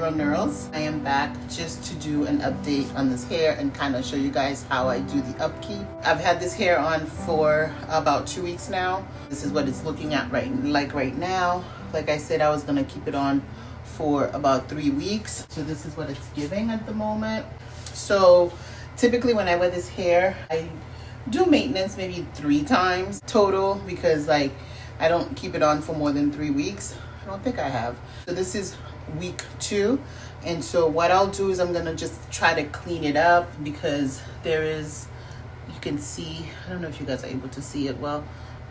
Girl Neurals. I am back just to do an update on this hair and kind of show you guys how I do the upkeep. I've had this hair on for about 2 weeks now. This is what it's looking at right now. Like I said, I was gonna keep it on for about 3 weeks. So this is what it's giving at the moment. So typically when I wear this hair, I do maintenance maybe 3 times total, because like I don't keep it on for more than 3 weeks. I don't think I have. So this is week 2, and so what I'll do is I'm gonna just try to clean it up, because there is, you can see, I don't know if you guys are able to see it well,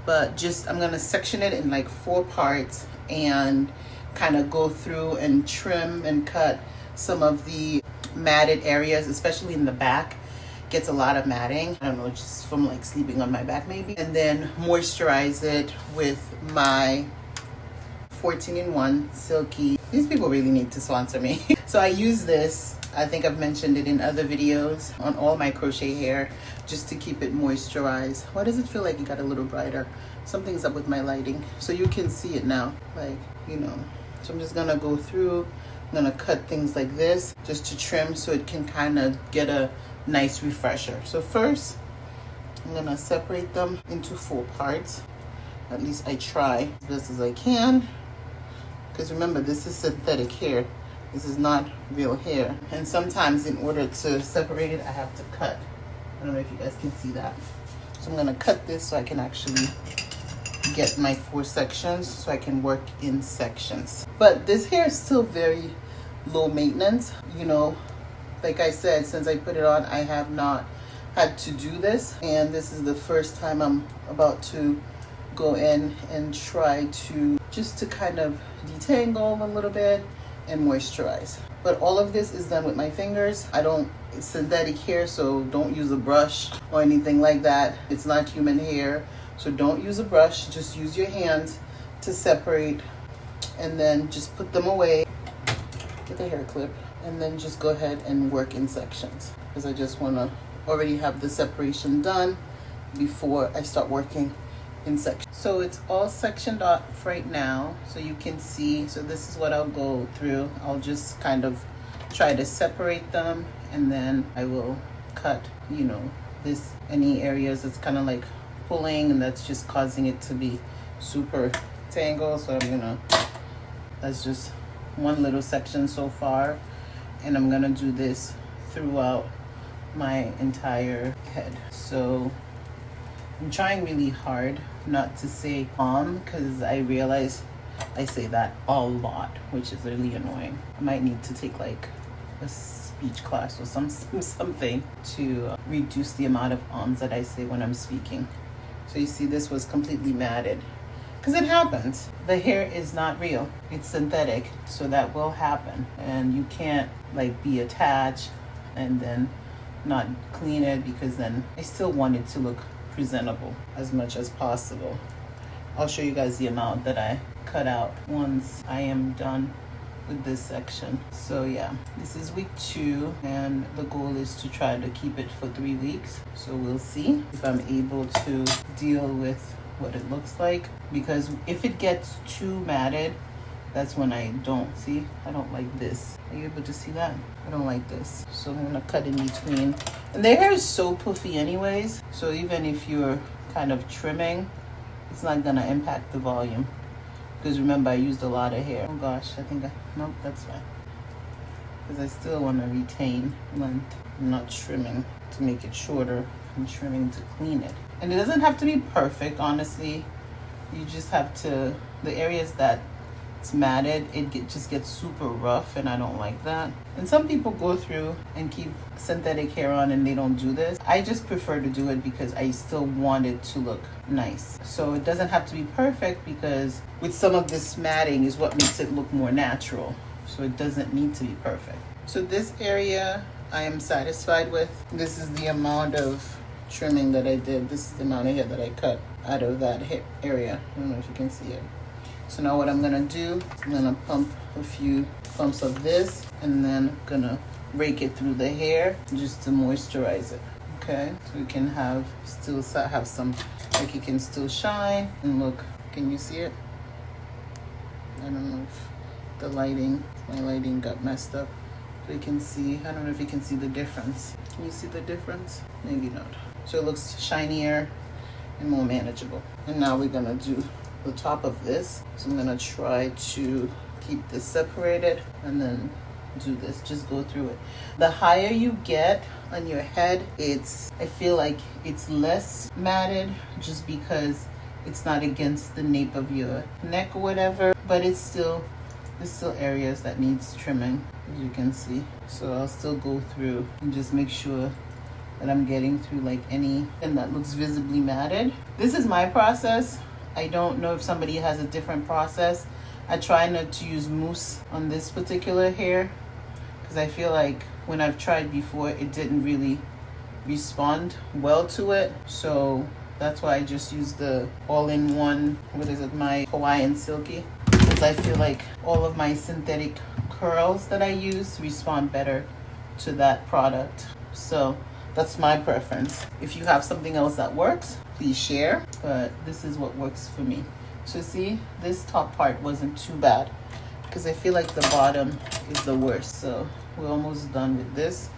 but just I'm gonna section it in like 4 parts and kind of go through and trim and cut some of the matted areas, especially in the back. Gets a lot of matting, I don't know, just from like sleeping on my back maybe, and then moisturize it with my 14-in-1 silky. These people really need to sponsor me. So I use this, I think I've mentioned it in other videos, on all my crochet hair, just to keep it moisturized. Why does it feel like it got a little brighter? Something's up with my lighting. So you can see it now, like, you know. So I'm just gonna go through, I'm gonna cut things like this just to trim so it can kind of get a nice refresher. So first, I'm gonna separate them into 4 parts. At least I try as best as I can, because remember, this is synthetic hair. This is not real hair. And sometimes in order to separate it, I have to cut. I don't know if you guys can see that. So I'm gonna cut this so I can actually get my 4 sections, so I can work in sections. But this hair is still very low maintenance, you know. Like I said, since I put it on, I have not had to do this, and this is the first time I'm about to go in and try to just to kind of detangle a little bit and moisturize. But all of this is done with my fingers. It's synthetic hair, so don't use a brush or anything like that. It's not human hair, so don't use a brush. Just use your hands to separate, and then just put them away with a hair clip, and then just go ahead and work in sections, because I just want to already have the separation done before I start working in sections. So it's all sectioned off right now, so you can see. So this is what I'll go through. I'll just kind of try to separate them, and then I will cut, you know, this, any areas that's kind of like pulling and that's just causing it to be super tangled. So I'm gonna, that's just one little section so far, and I'm gonna do this throughout my entire head. So I'm trying really hard not to say because I realize I say that a lot, which is really annoying. I might need to take like a speech class or something to reduce the amount of ums that I say when I'm speaking. So you see, this was completely matted, because it happens. The hair is not real, it's synthetic, so that will happen, and you can't like be attached and then not clean it, because then I still want it to look presentable as much as possible. I'll show you guys the amount that I cut out once I am done with this section. So yeah, this is week 2, and the goal is to try to keep it for 3 weeks. So we'll see if I'm able to deal with what it looks like, because if it gets too matted, that's when I don't see. I don't like this. Are you able to see that? I don't like this. So I'm gonna cut in between. And their hair is so puffy anyways, so even if you're kind of trimming, it's not gonna impact the volume, because remember, I used a lot of hair. Oh gosh, nope, that's fine, because I still want to retain length. I'm not trimming to make it shorter, I'm trimming to clean it. And it doesn't have to be perfect, honestly. You just have to, the areas that it's matted, just gets super rough, and I don't like that. And some people go through and keep synthetic hair on and they don't do this. I just prefer to do it because I still want it to look nice. So it doesn't have to be perfect, because with some of this matting is what makes it look more natural. So it doesn't need to be perfect. So this area I am satisfied with. This is the amount of trimming that I did. This is the amount of hair that I cut out of that area. I don't know if you can see it. So now what I'm gonna do, I'm gonna pump a few pumps of this, and then I'm gonna rake it through the hair just to moisturize it. Okay, so we can still have some, like, it can still shine and look. Can you see it? I don't know if the lighting. My lighting got messed up. So you can see, I don't know if you can see the difference. Can you see the difference? Maybe not. So it looks shinier and more manageable. And now we're gonna do the top of this. So I'm gonna try to keep this separated and then do this, just go through it. The higher you get on your head, I feel like it's less matted just because it's not against the nape of your neck or whatever, but there's still areas that needs trimming, as you can see. So I'll still go through and just make sure that I'm getting through like anything that looks visibly matted. This is my process. I don't know if somebody has a different process. I try not to use mousse on this particular hair because I feel like when I've tried before, it didn't really respond well to it. So that's why I just use the all-in-one, my Hawaiian Silky. Because I feel like all of my synthetic curls that I use respond better to that product. So that's my preference. If you have something else that works, please share. But this is what works for me. So see, this top part wasn't too bad because I feel like the bottom is the worst. So we're almost done with this.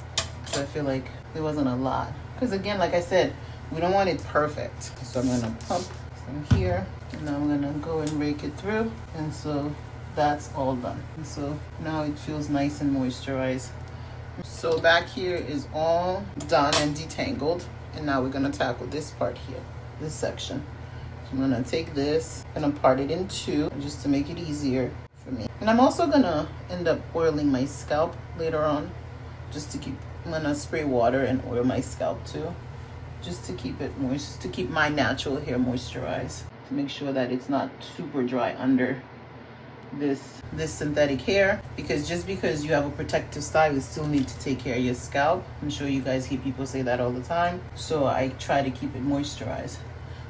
So I feel like there wasn't a lot. Because again, like I said, we don't want it perfect. So I'm gonna pump some here and now I'm gonna go and rake it through. And so that's all done. And so now it feels nice and moisturized. So back here is all done and detangled. And now we're gonna tackle this part here, this section. So I'm gonna take this, gonna part it in two just to make it easier for me. And I'm also gonna end up oiling my scalp later on, just to keep, I'm gonna spray water and oil my scalp too, just to keep it moist, to keep my natural hair moisturized, to make sure that it's not super dry under this synthetic hair. Because just because you have a protective style, you still need to take care of your scalp. I'm sure you guys hear people say that all the time. So I try to keep it moisturized.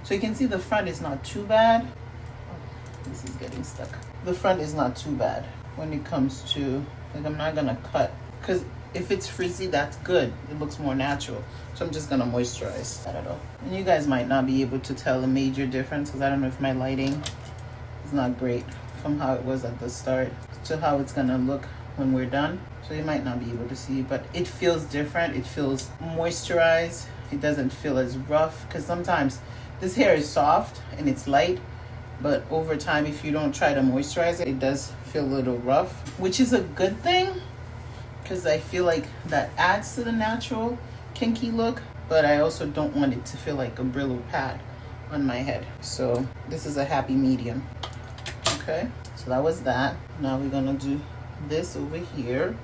So you can see the front is not too bad. Oh, this is getting stuck. The front is not too bad when it comes to, like, I'm not gonna cut, because if it's frizzy, that's good. It looks more natural. So I'm just gonna moisturize. I don't know. And you guys might not be able to tell a major difference because I don't know if my lighting is not great from how it was at the start to how it's gonna look when we're done. So you might not be able to see, but it feels different. It feels moisturized. It doesn't feel as rough, because sometimes this hair is soft and it's light, but over time, if you don't try to moisturize it, it does feel a little rough, which is a good thing because I feel like that adds to the natural kinky look, but I also don't want it to feel like a Brillo pad on my head. So this is a happy medium. Okay, so that was that. Now we're gonna do this over here.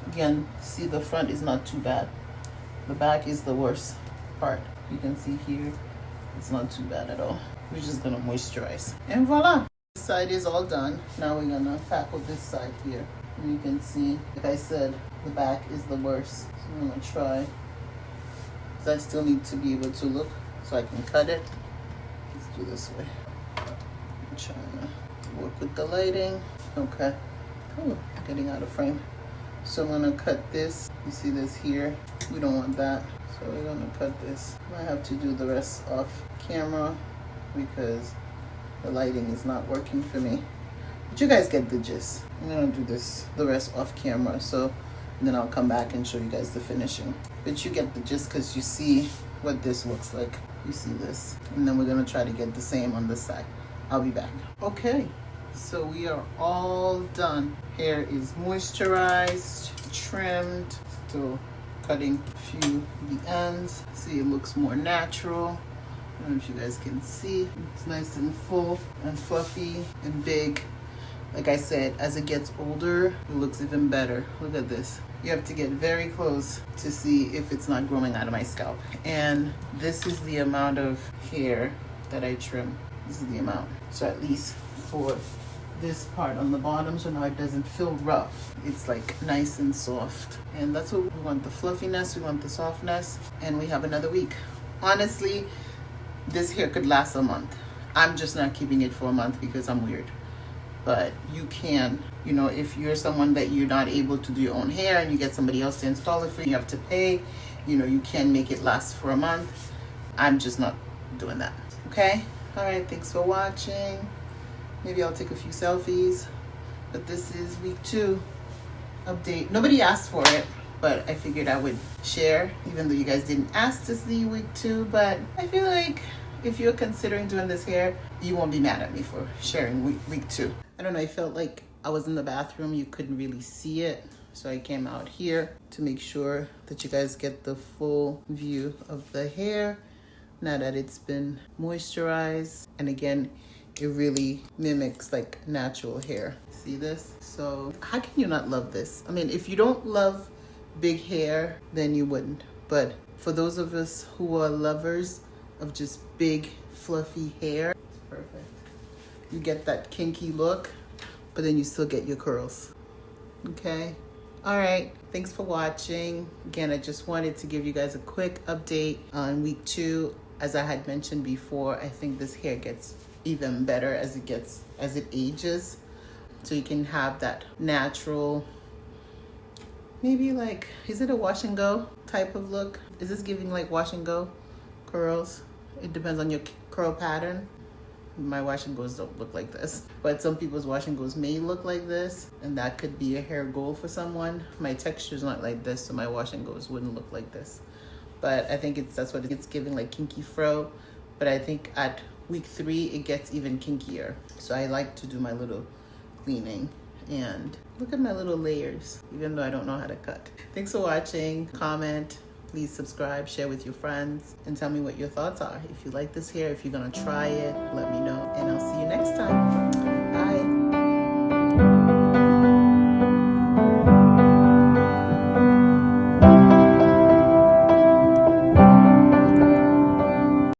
Again, see, the front is not too bad. The back is the worst part. You can see here, it's not too bad at all. We're just gonna moisturize. And voila! This side is all done. Now we're gonna tackle this side here. And you can see, like I said, the back is the worst. So I'm gonna try, because I still need to be able to look so I can cut it. Let's do this way. I'm trying to work with the lighting. Okay. Oh, getting out of frame. So I'm gonna cut this. You see this here? We don't want that. So we're gonna cut this. I have to do the rest off camera because the lighting is not working for me. But you guys get the gist. I'm gonna do the rest off camera. So then I'll come back and show you guys the finishing. But you get the gist because you see what this looks like. You see this. And then we're gonna try to get the same on this side. I'll be back. Okay, so we are all done. Hair is moisturized, trimmed, still cutting a few the ends. See, it looks more natural. I don't know if you guys can see. It's nice and full and fluffy and big. Like I said, as it gets older, it looks even better. Look at this. You have to get very close to see if it's not growing out of my scalp. And this is the amount of hair that I trim. This is the amount. So at least for this part on the bottom, so now it doesn't feel rough. It's like nice and soft. And that's what we want, the fluffiness, we want the softness, and we have another week. Honestly, this hair could last a month. I'm just not keeping it for a month because I'm weird. But you can, you know, if you're someone that you're not able to do your own hair and you get somebody else to install it for you, you have to pay, you know, you can make it last for a month. I'm just not doing that. Okay? All right, thanks for watching. Maybe I'll take a few selfies But this is week 2 update. Nobody asked for it, but I figured I would share, even though you guys didn't ask to see week 2. But I feel like if you're considering doing this hair, you won't be mad at me for sharing week 2. I don't know, I felt like I was in the bathroom, you couldn't really see it. So I came out here to make sure that you guys get the full view of the hair now that it's been moisturized. And again, it really mimics like natural hair. See this? So how can you not love this? I mean, if you don't love big hair, then you wouldn't. But for those of us who are lovers of just big fluffy hair, it's perfect. You get that kinky look, but then you still get your curls. Okay? All right, thanks for watching. Again, I just wanted to give you guys a quick update on week 2. As I had mentioned before, I think this hair gets even better as it ages. So you can have that natural, maybe like, is it a wash and go type of look? Is this giving like wash and go curls? It depends on your curl pattern. My wash and goes don't look like this, but some people's wash and goes may look like this, and that could be a hair goal for someone. My texture is not like this, so my wash and goes wouldn't look like this. But I think that's what it's giving, like kinky fro. But I think at week 3 it gets even kinkier. So I like to do my little cleaning, and look at my little layers, even though I don't know how to cut. Thanks for watching. Comment, please subscribe, share with your friends, and tell me what your thoughts are. If you like this hair, if you're gonna try it, let me know, and I'll see you next time. Bye.